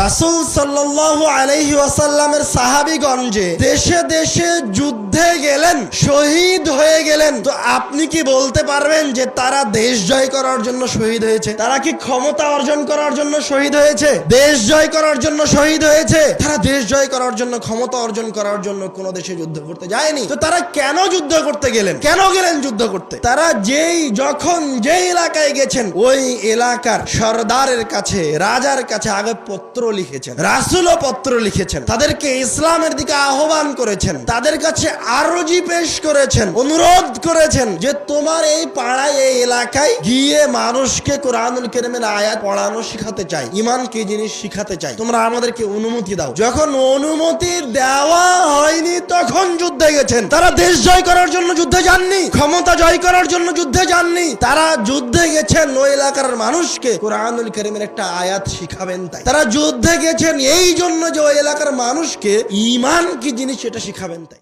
রাসূল সাল্লাল্লাহু আলাইহি ওয়াসাল্লামের সাহাবীগণ যে দেশে দেশে যুদ্ধে গেলেন, শহীদ হয়ে গেলেন, তো আপনি কি বলতে পারবেন যে তারা দেশ জয় করার জন্য শহীদ হয়েছে? তারা কি ক্ষমতা অর্জন করার জন্য শহীদ হয়েছে? দেশ জয় করার জন্য শহীদ হয়েছে? তারা দেশ জয় করার জন্য, ক্ষমতা অর্জন করার জন্য কোন দেশে যুদ্ধ করতে যায়নি। তো তারা কেন যুদ্ধ করতে গেলেন? কেন গেলেন যুদ্ধ করতে? তারা যখন যেই এলাকায় গেছেন, ওই এলাকার সরদারের কাছে, রাজার কাছে আগে পত্র লিখেছেন, রাসূলও পত্র লিখেছেন, তাদেরকে ইসলামের দিকে আহ্বান করেছেন, তাদের কাছে আরজি পেশ করেছেন, অনুরোধ করেছেন যে তোমার এই পাড়ায়, এই এলাকায় গিয়ে মানুষকে কোরআনুল কারীমের আয়াত পড়ানো শিখাতে চাই, ঈমান কি জিনিস শিখাতে চাই, তোমরা আমাদেরকে অনুমতি দাও। যখন অনুমতি দেওয়া হয়নি তখন যুদ্ধে গেছেন। তারা দেশ জয় করার জন্য যুদ্ধে যাননি, ক্ষমতা জয় করার জন্য যুদ্ধে যাননি, তারা যুদ্ধে গেছেন ওই এলাকার মানুষকে কোরআনুল কারীমের একটা আয়াত শিখাবেন তাই। তারা যুদ্ধে গেছেন এই জন্য যে ওই এলাকার মানুষকে ঈমান কি জিনিস সেটা শিখাবেন তাই।